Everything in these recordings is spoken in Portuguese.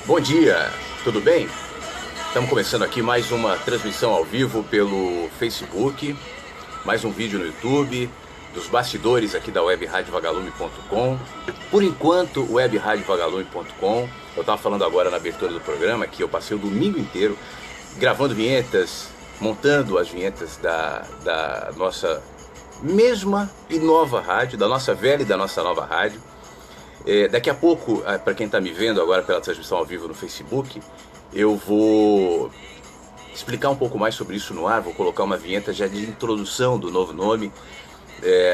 Bom dia, tudo bem? Estamos começando aqui mais uma transmissão ao vivo pelo Facebook, mais um vídeo no YouTube, dos bastidores aqui da webradioVagalume.com. Por enquanto, webradioVagalume.com. Eu estava falando agora na abertura do programa que eu passei o domingo inteiro gravando vinhetas, montando as vinhetas da nossa mesma e nova rádio, da nossa velha e da nossa nova rádio. Daqui a pouco, para quem está me vendo agora pela transmissão ao vivo no Facebook, eu vou explicar um pouco mais sobre isso no ar, vou colocar uma vinheta já de introdução do novo nome.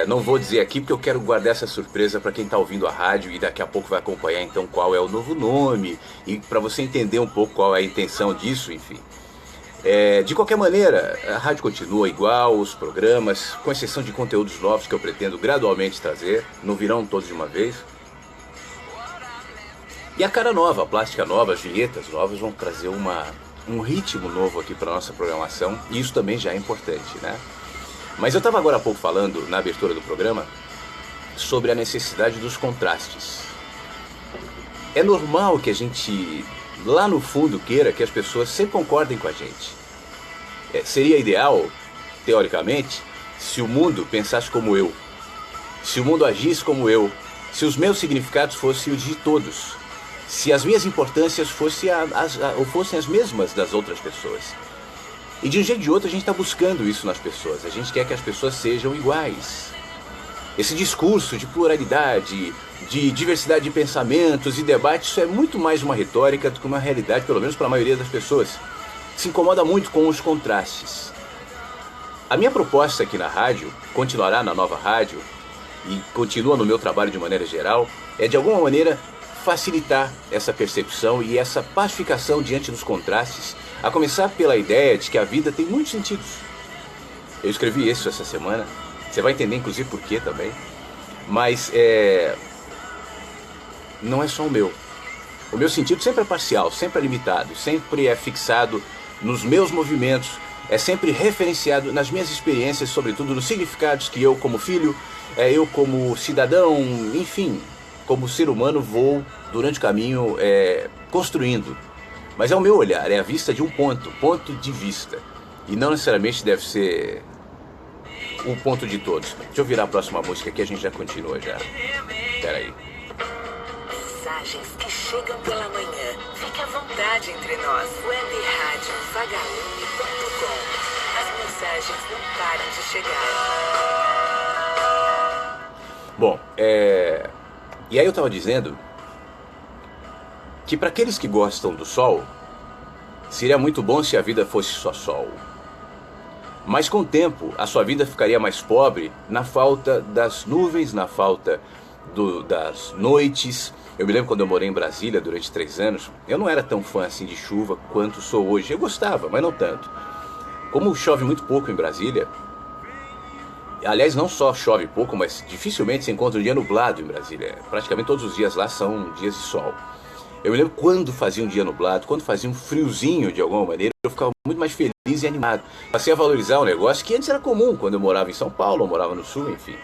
Não vou dizer aqui porque eu quero guardar essa surpresa para quem está ouvindo a rádio e daqui a pouco vai acompanhar então qual é o novo nome e para você entender um pouco qual é a intenção disso, enfim. De qualquer maneira, a rádio continua igual, os programas, com exceção de conteúdos novos que eu pretendo gradualmente trazer, não virão todos de uma vez. E a cara nova, a plástica nova, as vinhetas novas vão trazer um ritmo novo aqui para a nossa programação, e isso também já é importante, né? Mas eu estava agora há pouco falando, na abertura do programa, sobre a necessidade dos contrastes. É normal que a gente, lá no fundo, queira que as pessoas sempre concordem com a gente. Seria ideal, teoricamente, se o mundo pensasse como eu, se o mundo agisse como eu, se os meus significados fossem os de todos, se as minhas importâncias fossem as mesmas das outras pessoas. E de um jeito ou de outro a gente está buscando isso nas pessoas. A gente quer que as pessoas sejam iguais. Esse discurso de pluralidade, de diversidade de pensamentos e debates, isso é muito mais uma retórica do que uma realidade, pelo menos para a maioria das pessoas. Se incomoda muito com os contrastes. A minha proposta aqui na rádio, continuará na nova rádio, e continua no meu trabalho de maneira geral, é de alguma maneira facilitar essa percepção e essa pacificação diante dos contrastes, a começar pela ideia de que a vida tem muitos sentidos. Eu escrevi isso essa semana, você vai entender inclusive por quê também, mas não é só o meu. O meu sentido sempre é parcial, sempre é limitado, sempre é fixado nos meus movimentos, é sempre referenciado nas minhas experiências, sobretudo nos significados que eu como filho, eu como cidadão, enfim, como ser humano vou durante o caminho construindo. Mas é o meu olhar, é a vista de um ponto de vista. E não necessariamente deve ser o ponto de todos. Deixa eu virar a próxima música aqui, a gente já continua já. Espera aí. Mensagens que chegam pela manhã. Fique à vontade entre nós. webradioVagalume.com. As mensagens não param de chegar. Bom, e aí eu estava dizendo que para aqueles que gostam do sol, seria muito bom se a vida fosse só sol. Mas com o tempo, a sua vida ficaria mais pobre na falta das nuvens, na falta das noites. Eu me lembro quando eu morei em Brasília durante 3 anos, eu não era tão fã assim de chuva quanto sou hoje. Eu gostava, mas não tanto. Como chove muito pouco em Brasília, aliás, não só chove pouco, mas dificilmente se encontra um dia nublado em Brasília. Praticamente todos os dias lá são dias de sol. Eu me lembro quando fazia um dia nublado, quando fazia um friozinho de alguma maneira, eu ficava muito mais feliz e animado. Passei a valorizar um negócio que antes era comum quando eu morava em São Paulo, ou morava no Sul, enfim.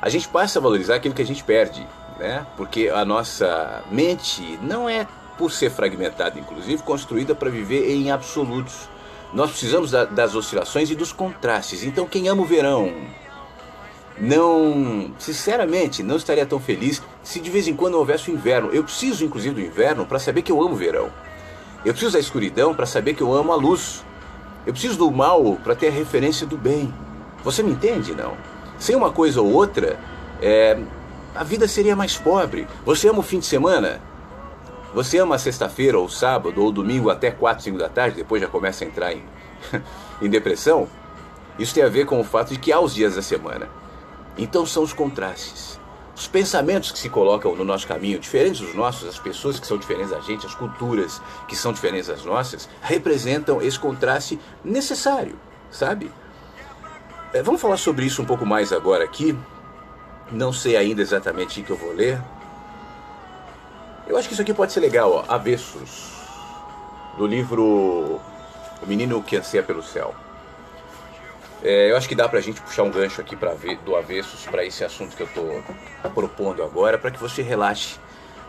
A gente passa a valorizar aquilo que a gente perde, né? Porque a nossa mente não é, por ser fragmentada, inclusive, construída para viver em absolutos. Nós precisamos das oscilações e dos contrastes. Então quem ama o verão, sinceramente, não estaria tão feliz se de vez em quando houvesse o inverno. Eu preciso inclusive do inverno para saber que eu amo o verão. Eu preciso da escuridão para saber que eu amo a luz. Eu preciso do mal para ter a referência do bem. Você me entende, não? Sem uma coisa ou outra, a vida seria mais pobre. Você ama o fim de semana? Você ama a sexta-feira, ou sábado, ou domingo até 4, 5 da tarde, depois já começa a entrar em depressão? Isso tem a ver com o fato de que há os dias da semana. Então são os contrastes. Os pensamentos que se colocam no nosso caminho, diferentes dos nossos, as pessoas que são diferentes da gente, as culturas que são diferentes das nossas, representam esse contraste necessário, sabe? Vamos falar sobre isso um pouco mais agora aqui. Não sei ainda exatamente o que eu vou ler. Eu acho que isso aqui pode ser legal, ó. Avessos, do livro O Menino que Anseia pelo Céu. Eu acho que dá pra gente puxar um gancho aqui do Avessos para esse assunto que eu tô propondo agora, para que você relaxe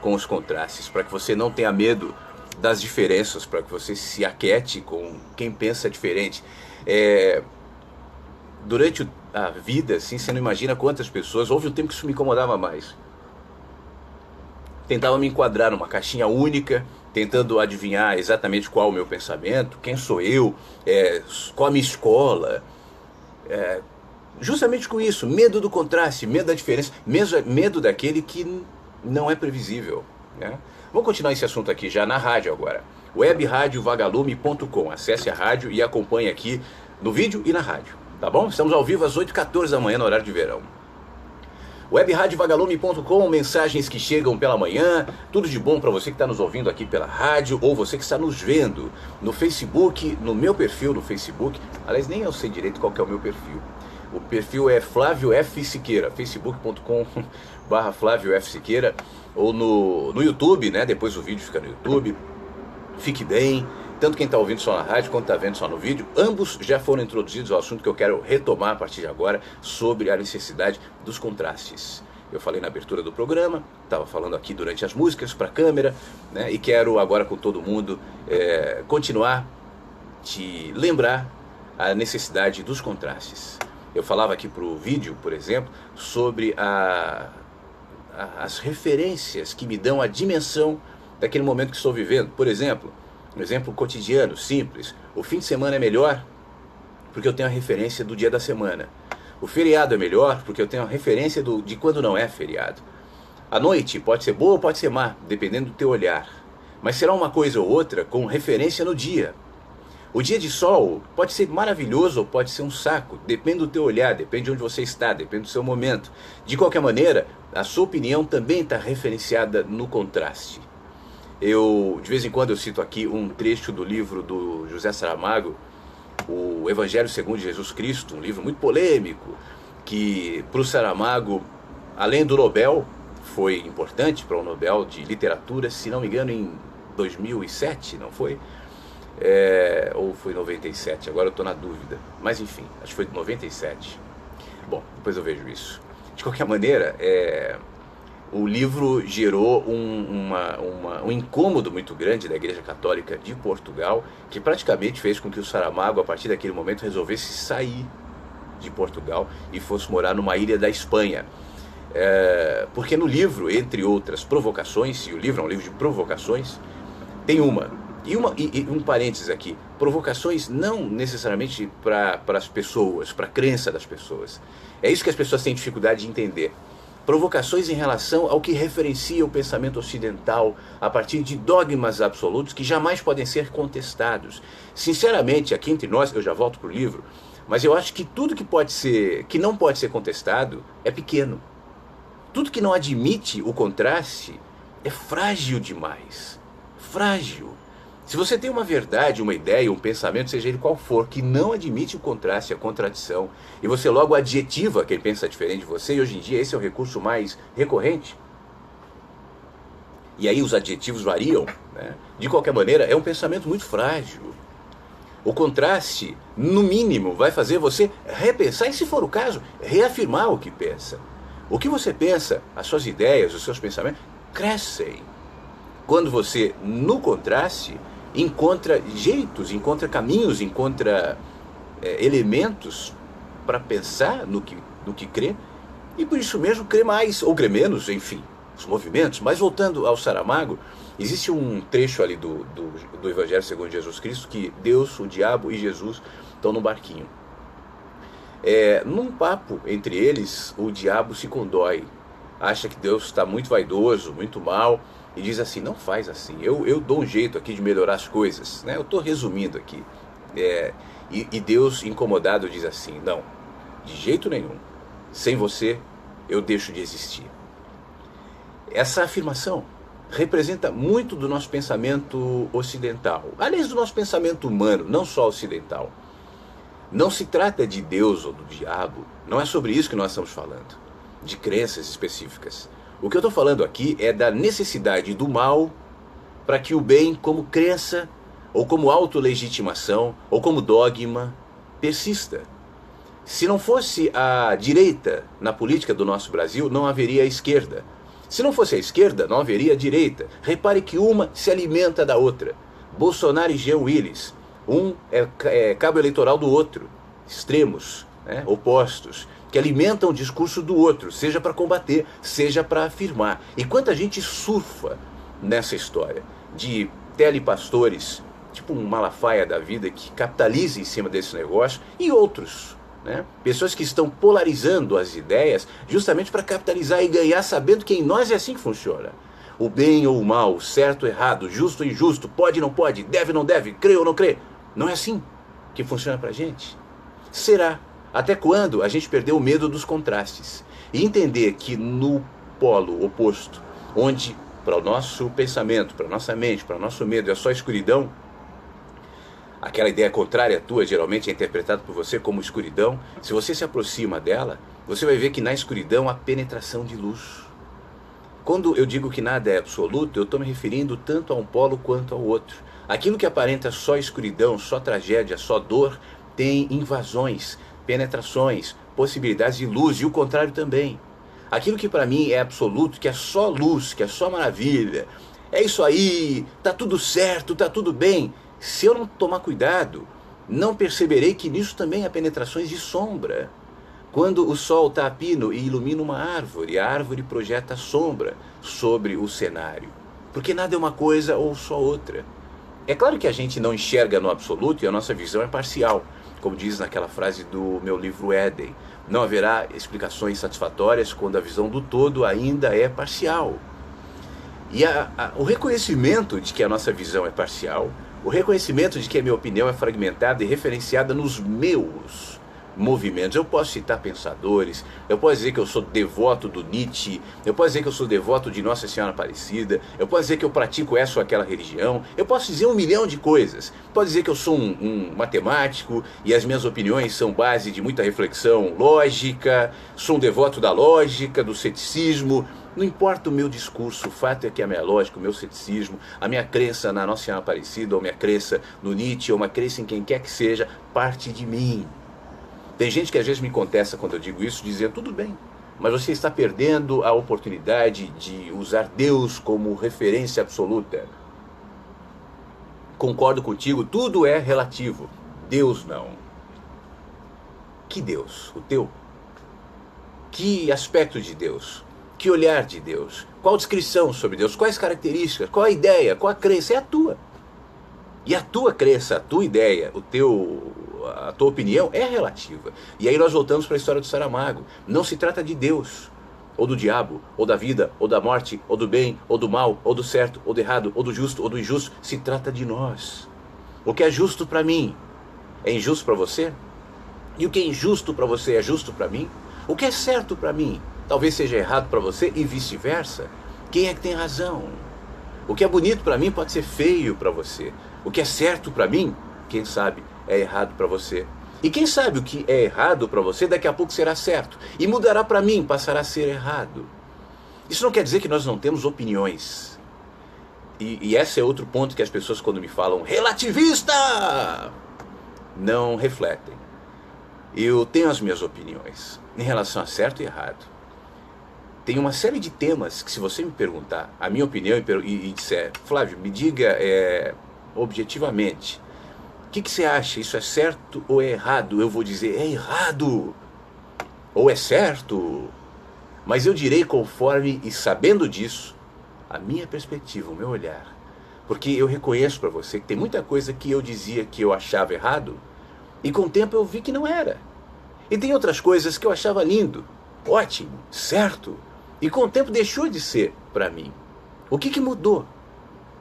com os contrastes, para que você não tenha medo das diferenças, para que você se aquete com quem pensa diferente. Durante a vida, assim, você não imagina quantas pessoas... Houve um tempo que isso me incomodava mais. Tentava me enquadrar numa caixinha única, tentando adivinhar exatamente qual o meu pensamento, quem sou eu, qual a minha escola. Justamente com isso, medo do contraste, medo da diferença, medo daquele que não é previsível, né? Vamos continuar esse assunto aqui já na rádio agora. webradiovagalume.com. Acesse a rádio e acompanhe aqui no vídeo e na rádio, tá bom? Estamos ao vivo às 8h14 da manhã no horário de verão. webradiovagalume.com, mensagens que chegam pela manhã, tudo de bom para você que está nos ouvindo aqui pela rádio ou você que está nos vendo no Facebook, no meu perfil no Facebook. Aliás, nem eu sei direito qual que é o meu perfil. O perfil é Flávio F. Siqueira, facebook.com/Flávio F. Siqueira, ou no YouTube, né? Depois o vídeo fica no YouTube. Fique bem, tanto quem está ouvindo só na rádio quanto está vendo só no vídeo, ambos já foram introduzidos ao assunto que eu quero retomar a partir de agora, sobre a necessidade dos contrastes. Eu falei na abertura do programa, estava falando aqui durante as músicas para a câmera, né? E quero agora com todo mundo continuar te lembrar a necessidade dos contrastes. Eu falava aqui para o vídeo, por exemplo, sobre as referências que me dão a dimensão daquele momento que estou vivendo. Por exemplo, um exemplo cotidiano, simples. O fim de semana é melhor porque eu tenho a referência do dia da semana. O feriado é melhor porque eu tenho a referência de quando não é feriado. A noite pode ser boa ou pode ser má, dependendo do teu olhar. Mas será uma coisa ou outra com referência no dia. O dia de sol pode ser maravilhoso ou pode ser um saco, depende do teu olhar, depende de onde você está, depende do seu momento. De qualquer maneira, a sua opinião também está referenciada no contraste. De vez em quando eu cito aqui um trecho do livro do José Saramago, o Evangelho segundo Jesus Cristo, um livro muito polêmico, que para o Saramago, além do Nobel, foi importante para o Nobel de Literatura, se não me engano em 2007, não foi? Ou foi 97, agora eu estou na dúvida, mas enfim, acho que foi 97. Bom, depois eu vejo isso. De qualquer maneira, o livro gerou um incômodo muito grande da Igreja Católica de Portugal, que praticamente fez com que o Saramago, a partir daquele momento, resolvesse sair de Portugal e fosse morar numa ilha da Espanha. Porque no livro, entre outras provocações, e o livro é um livro de provocações, tem e um parênteses aqui, provocações não necessariamente para as pessoas, para a crença das pessoas. É isso que as pessoas têm dificuldade de entender. Provocações em relação ao que referencia o pensamento ocidental a partir de dogmas absolutos que jamais podem ser contestados. Sinceramente, aqui entre nós, eu já volto para o livro, mas eu acho que tudo que não pode ser contestado é pequeno. Tudo que não admite o contraste é frágil demais. Frágil. Se você tem uma verdade, uma ideia, um pensamento, seja ele qual for, que não admite o contraste, a contradição, e você logo adjetiva quem pensa diferente de você, e hoje em dia esse é o recurso mais recorrente, e aí os adjetivos variam, né? De qualquer maneira, é um pensamento muito frágil. O contraste, no mínimo, vai fazer você repensar, e se for o caso, reafirmar o que pensa. O que você pensa, as suas ideias, os seus pensamentos, crescem. Quando você, no contraste, encontra jeitos, encontra caminhos, encontra elementos para pensar no que crê, e por isso mesmo crê mais, ou crê menos, enfim, os movimentos. Mas voltando ao Saramago, existe um trecho ali do Evangelho segundo Jesus Cristo, que Deus, o diabo e Jesus estão no barquinho. Num papo entre eles, o diabo se condói, acha que Deus está muito vaidoso, muito mal, e diz assim: não faz assim, eu dou um jeito aqui de melhorar as coisas, né? Eu estou resumindo aqui. E Deus, incomodado, diz assim: não, de jeito nenhum, sem você eu deixo de existir. Essa afirmação representa muito do nosso pensamento ocidental, aliás, do nosso pensamento humano, não só ocidental. Não se trata de Deus ou do diabo, não é sobre isso que nós estamos falando, de crenças específicas. O que eu estou falando aqui é da necessidade do mal para que o bem, como crença, ou como autolegitimação, ou como dogma, persista. Se não fosse a direita na política do nosso Brasil, não haveria a esquerda. Se não fosse a esquerda, não haveria a direita. Repare que uma se alimenta da outra. Bolsonaro e Jean Willis, um é cabo eleitoral do outro, extremos, né, opostos, que alimentam o discurso do outro, seja para combater, seja para afirmar. E quanta gente surfa nessa história de telepastores, tipo um Malafaia da vida, que capitaliza em cima desse negócio, e outros, né? Pessoas que estão polarizando as ideias justamente para capitalizar e ganhar, sabendo que em nós é assim que funciona. O bem ou o mal, o certo ou errado, justo ou injusto, pode ou não pode, deve ou não deve, crê ou não crê. Não é assim que funciona para a gente. Será? Até quando a gente perdeu o medo dos contrastes e entender que no polo oposto, onde para o nosso pensamento, para a nossa mente, para o nosso medo é só escuridão, aquela ideia contrária à tua geralmente é interpretada por você como escuridão. Se você se aproxima dela, você vai ver que na escuridão há penetração de luz. Quando eu digo que nada é absoluto, eu estou me referindo tanto a um polo quanto ao outro. Aquilo que aparenta só escuridão, só tragédia, só dor, tem invasões, penetrações, possibilidades de luz, e o contrário também. Aquilo que para mim é absoluto, que é só luz, que é só maravilha, é isso aí, tá tudo certo, tá tudo bem. Se eu não tomar cuidado, não perceberei que nisso também há penetrações de sombra. Quando o sol está a pino e ilumina uma árvore, a árvore projeta sombra sobre o cenário. Porque nada é uma coisa ou só outra. É claro que a gente não enxerga no absoluto e a nossa visão é parcial. Como diz naquela frase do meu livro Éden, não haverá explicações satisfatórias quando a visão do todo ainda é parcial. E o reconhecimento de que a nossa visão é parcial, o reconhecimento de que a minha opinião é fragmentada e referenciada nos meus movimentos. Eu posso citar pensadores, eu posso dizer que eu sou devoto do Nietzsche, eu posso dizer que eu sou devoto de Nossa Senhora Aparecida, eu posso dizer que eu pratico essa ou aquela religião, eu posso dizer 1 milhão de coisas. Posso dizer que eu sou um matemático e as minhas opiniões são base de muita reflexão lógica, sou um devoto da lógica, do ceticismo. Não importa o meu discurso, o fato é que a minha lógica, o meu ceticismo, a minha crença na Nossa Senhora Aparecida, ou minha crença no Nietzsche, ou uma crença em quem quer que seja, parte de mim. Tem gente que às vezes me contesta quando eu digo isso, dizendo, tudo bem, mas você está perdendo a oportunidade de usar Deus como referência absoluta. Concordo contigo, tudo é relativo. Deus não. Que Deus? O teu? Que aspecto de Deus? Que olhar de Deus? Qual descrição sobre Deus? Quais características? Qual a ideia? Qual a crença? É a tua. E a tua crença, a tua ideia, a tua opinião é relativa. E aí nós voltamos para a história do Saramago. Não se trata de Deus, ou do diabo, ou da vida, ou da morte, ou do bem, ou do mal, ou do certo, ou do errado, ou do justo, ou do injusto. Se trata de nós. O que é justo para mim é injusto para você? E o que é injusto para você é justo para mim? O que é certo para mim talvez seja errado para você e vice-versa? Quem é que tem razão? O que é bonito para mim pode ser feio para você. O que é certo para mim, quem sabe, é errado para você. E quem sabe o que é errado para você daqui a pouco será certo. E mudará para mim, passará a ser errado. Isso não quer dizer que nós não temos opiniões. E esse é outro ponto que as pessoas quando me falam relativista, não refletem. Eu tenho as minhas opiniões em relação a certo e errado. Tem uma série de temas que se você me perguntar a minha opinião e disser, Flávio, me diga objetivamente, o que você acha? Isso é certo ou é errado? Eu vou dizer, é errado. Ou é certo. Mas eu direi conforme e sabendo disso, a minha perspectiva, o meu olhar. Porque eu reconheço para você que tem muita coisa que eu dizia que eu achava errado, e com o tempo eu vi que não era. E tem outras coisas que eu achava lindo, ótimo, certo, e com o tempo deixou de ser para mim. O que mudou?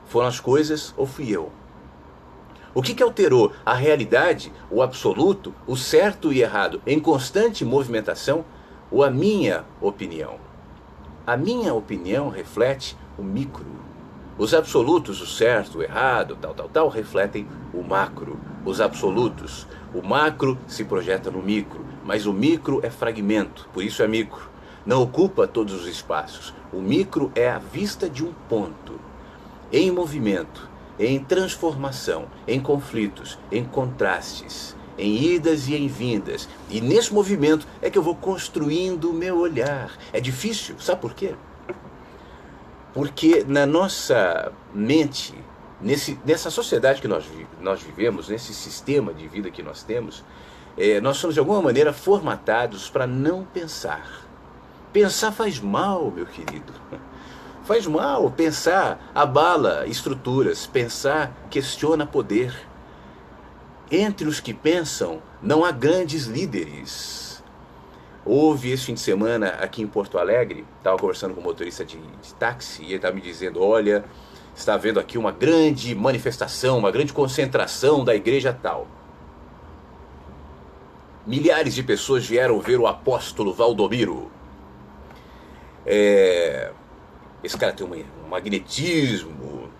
Foram as coisas ou fui eu? O que alterou a realidade, o absoluto, o certo e errado em constante movimentação ou a minha opinião? A minha opinião reflete o micro. Os absolutos, o certo, o errado, tal, refletem o macro. Os absolutos, o macro se projeta no micro, mas o micro é fragmento, por isso é micro. Não ocupa todos os espaços. O micro é a vista de um ponto, em movimento, em transformação, em conflitos, em contrastes, em idas e em vindas. E nesse movimento é que eu vou construindo o meu olhar. É difícil, sabe por quê? Porque na nossa mente, nessa sociedade que nós vivemos, nesse sistema de vida que nós temos, nós somos de alguma maneira formatados para não pensar. Pensar faz mal, meu querido. Faz mal. Pensar abala estruturas. Pensar questiona poder. Entre os que pensam, não há grandes líderes. Houve esse fim de semana aqui em Porto Alegre, estava conversando com um motorista de táxi, e ele estava me dizendo, olha, está havendo aqui uma grande manifestação, uma grande concentração da igreja tal. Milhares de pessoas vieram ver o apóstolo Valdomiro. Esse cara tem um magnetismo.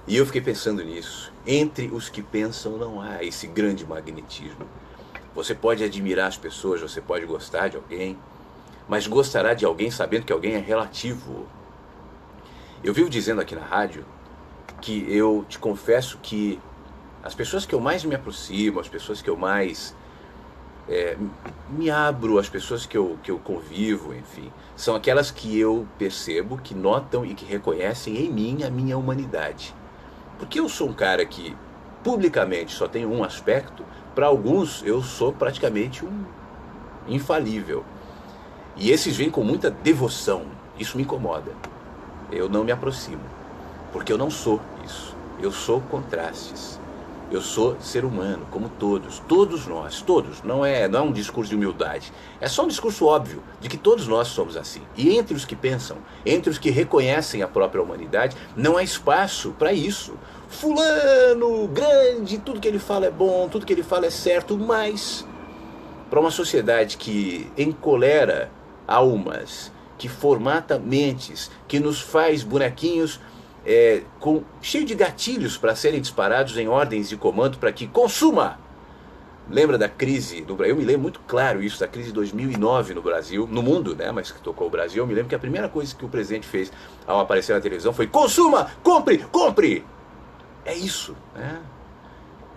E eu fiquei pensando nisso. Entre os que pensam não há esse grande magnetismo. Você pode admirar as pessoas, você pode gostar de alguém, mas gostará de alguém sabendo que alguém é relativo. Eu vivo dizendo aqui na rádio que eu te confesso que as pessoas que eu mais me aproximo, as pessoas que eu mais me abro, as pessoas que eu convivo, enfim, são aquelas que eu percebo, que notam e que reconhecem em mim a minha humanidade. Porque eu sou um cara que publicamente só tem um aspecto, para alguns eu sou praticamente um infalível. E esses vêm com muita devoção, isso me incomoda. Eu não me aproximo, porque eu não sou isso. Eu sou contrastes. Eu sou ser humano, como todos nós, todos. Não é um discurso de humildade. É só um discurso óbvio de que todos nós somos assim. E entre os que pensam, entre os que reconhecem a própria humanidade, não há espaço para isso. Fulano, grande, tudo que ele fala é bom, tudo que ele fala é certo, mas para uma sociedade que encolera almas, que formata mentes, que nos faz bonequinhos cheio de gatilhos para serem disparados em ordens de comando para que consuma. Lembra da crise do Brasil? Eu me lembro muito claro isso, da crise de 2009 no Brasil, no mundo, né? Mas que tocou o Brasil. Eu me lembro que a primeira coisa que o presidente fez ao aparecer na televisão foi: consuma, compre, compre. É isso, né?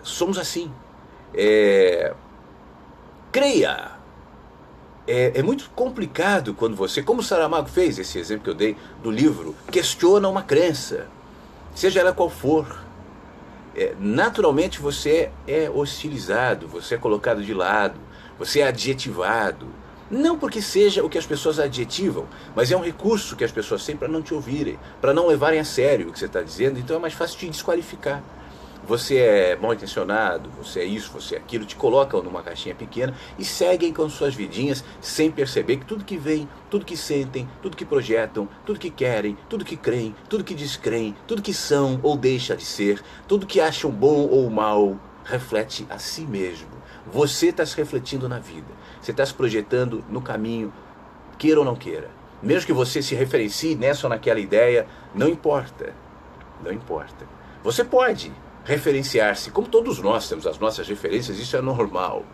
Somos assim. Creia. É muito complicado quando você, como o Saramago fez, esse exemplo que eu dei do livro, questiona uma crença, seja ela qual for. Naturalmente você é hostilizado, você é colocado de lado, você é adjetivado. Não porque seja o que as pessoas adjetivam, mas é um recurso que as pessoas têm para não te ouvirem, para não levarem a sério o que você está dizendo, então é mais fácil te desqualificar. Você é mal intencionado, você é isso, você é aquilo, te colocam numa caixinha pequena e seguem com suas vidinhas sem perceber que tudo que veem, tudo que sentem, tudo que projetam, tudo que querem, tudo que creem, tudo que descreem, tudo que são ou deixa de ser, tudo que acham bom ou mal, reflete a si mesmo. Você está se refletindo na vida, você está se projetando no caminho, queira ou não queira. Mesmo que você se referencie nessa ou naquela ideia, não importa, não importa. Você pode referenciar-se, como todos nós temos as nossas referências, isso é normal.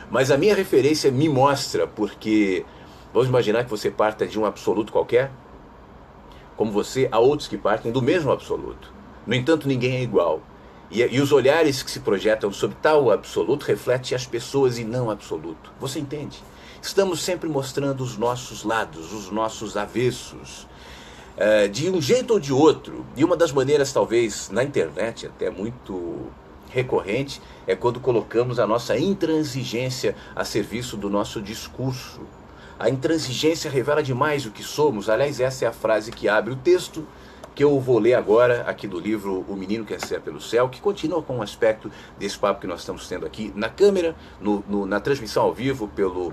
Mas a minha referência me mostra, porque vamos imaginar que você parta de um absoluto qualquer, como você, há outros que partem do mesmo absoluto. No entanto, ninguém é igual. E os olhares que se projetam sobre tal absoluto refletem as pessoas e não o absoluto. Você entende? Estamos sempre mostrando os nossos lados, os nossos avessos, de um jeito ou de outro. E uma das maneiras, talvez, na internet, até muito recorrente, é quando colocamos a nossa intransigência a serviço do nosso discurso. A intransigência revela demais o que somos. Aliás, essa é a frase que abre o texto que eu vou ler agora, aqui do livro O Menino que Anseia pelo Céu, que continua com um aspecto desse papo que nós estamos tendo aqui na câmera, na transmissão ao vivo pelo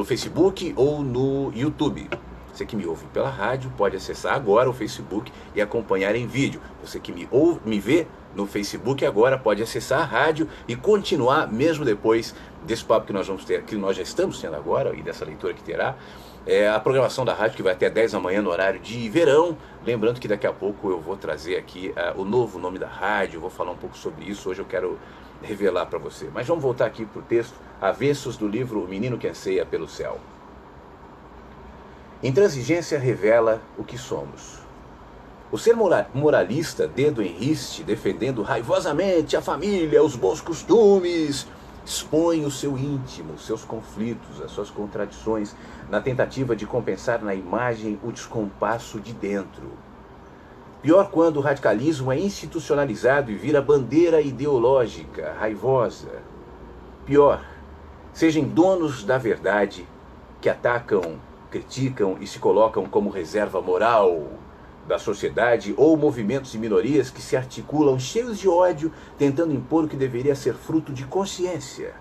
Facebook ou no YouTube. Você que me ouve pela rádio pode acessar agora o Facebook e acompanhar em vídeo. Você que me vê no Facebook agora pode acessar a rádio e continuar mesmo depois desse papo que nós vamos ter, que nós já estamos tendo agora e dessa leitura que terá. A programação da rádio que vai até 10 da manhã no horário de verão. Lembrando que daqui a pouco eu vou trazer aqui o novo nome da rádio, vou falar um pouco sobre isso. Hoje eu quero revelar para você. Mas vamos voltar aqui para o texto, avessos do livro O Menino que Anseia pelo Céu. Intransigência revela o que somos. O ser moralista, dedo em riste, defendendo raivosamente a família, os bons costumes, expõe o seu íntimo, os seus conflitos, as suas contradições, na tentativa de compensar na imagem o descompasso de dentro. Pior quando o radicalismo é institucionalizado e vira bandeira ideológica, raivosa. Pior, sejam donos da verdade, que atacam, criticam e se colocam como reserva moral da sociedade, ou movimentos e minorias que se articulam cheios de ódio, tentando impor o que deveria ser fruto de consciência.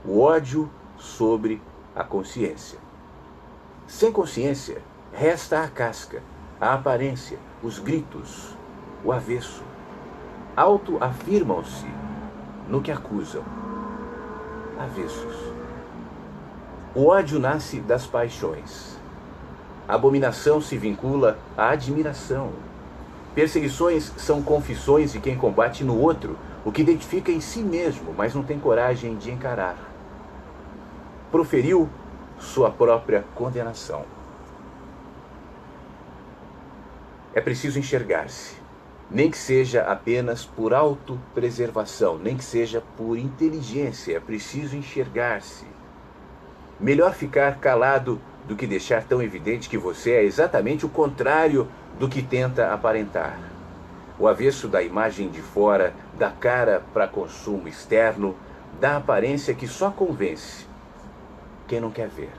O ódio sobre a consciência. Sem consciência, resta a casca, a aparência, os gritos, o avesso. Autoafirmam-se no que acusam. Avessos. O ódio nasce das paixões. A abominação se vincula à admiração. Perseguições são confissões de quem combate no outro o que identifica em si mesmo, mas não tem coragem de encarar. Proferiu sua própria condenação. É preciso enxergar-se, nem que seja apenas por autopreservação, nem que seja por inteligência, é preciso enxergar-se. Melhor ficar calado do que deixar tão evidente que você é exatamente o contrário do que tenta aparentar. O avesso da imagem de fora, da cara para consumo externo, da aparência que só convence quem não quer ver.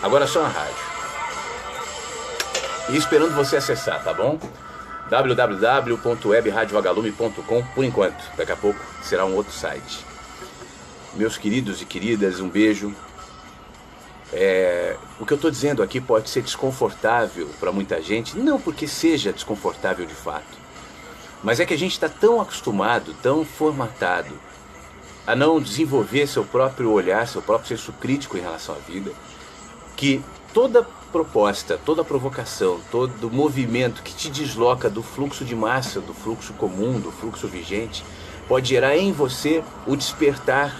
Agora só na rádio. E esperando você acessar, tá bom? www.webradiovagalume.com por enquanto. Daqui a pouco será um outro site. Meus queridos e queridas, um beijo. O que eu estou dizendo aqui pode ser desconfortável para muita gente, não porque seja desconfortável de fato, mas é que a gente está tão acostumado, tão formatado a não desenvolver seu próprio olhar, seu próprio senso crítico em relação à vida, que toda proposta, toda provocação, todo movimento que te desloca do fluxo de massa, do fluxo comum, do fluxo vigente, pode gerar em você o despertar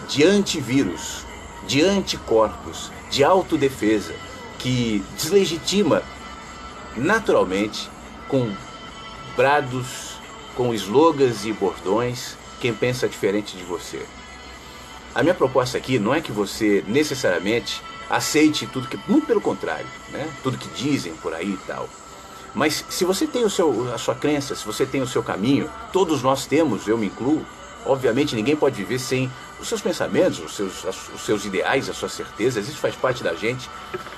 de antivírus, de anticorpos, de autodefesa, que deslegitima naturalmente, com brados, com slogans e bordões, quem pensa diferente de você. A minha proposta aqui não é que você necessariamente aceite tudo que, muito pelo contrário, né? Tudo que dizem por aí e tal. Mas se você tem a sua crença, se você tem o seu caminho, todos nós temos, eu me incluo, obviamente ninguém pode viver sem os seus pensamentos, os seus ideais, as suas certezas, isso faz parte da gente,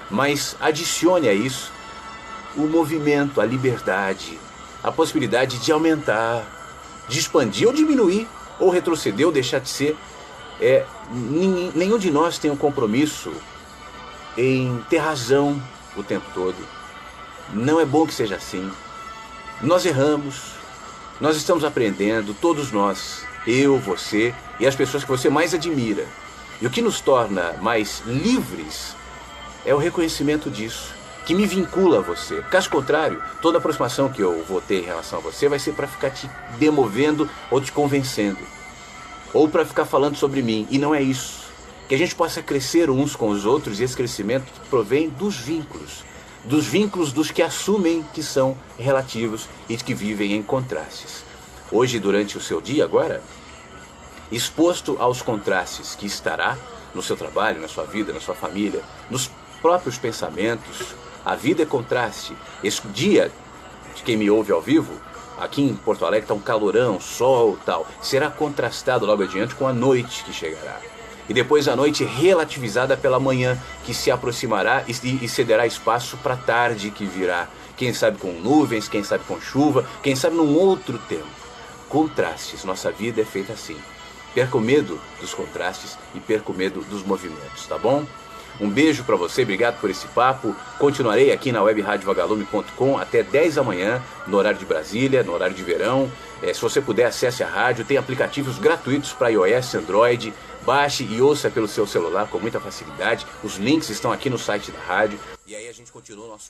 mas adicione a isso o movimento, a liberdade, a possibilidade de aumentar, de expandir ou diminuir, ou retroceder ou deixar de ser. Nenhum de nós tem um compromisso em ter razão o tempo todo. Não é bom que seja assim. Nós erramos, nós estamos aprendendo, todos nós, eu, você e as pessoas que você mais admira. E o que nos torna mais livres é o reconhecimento disso, que me vincula a você. Caso contrário, toda aproximação que eu vou ter em relação a você vai ser para ficar te demovendo ou te convencendo, ou para ficar falando sobre mim, e não é isso. Que a gente possa crescer uns com os outros, e esse crescimento provém dos vínculos dos que assumem que são relativos e que vivem em contrastes. Hoje, durante o seu dia agora, exposto aos contrastes que estará no seu trabalho, na sua vida, na sua família, nos próprios pensamentos. A vida é contraste. Esse dia, de quem me ouve ao vivo, aqui em Porto Alegre está um calorão, sol e tal, será contrastado logo adiante com a noite que chegará. E depois a noite relativizada pela manhã, que se aproximará e cederá espaço para a tarde que virá. Quem sabe com nuvens, quem sabe com chuva, quem sabe num outro tempo. Contrastes, nossa vida é feita assim. Perca o medo dos contrastes e perca o medo dos movimentos, tá bom? Um beijo para você, obrigado por esse papo. Continuarei aqui na webradiovagalume.com até 10 da manhã, no horário de Brasília, no horário de verão. Se você puder, acesse a rádio, tem aplicativos gratuitos para iOS, Android. Baixe e ouça pelo seu celular com muita facilidade. Os links estão aqui no site da rádio. E aí a gente continua o nosso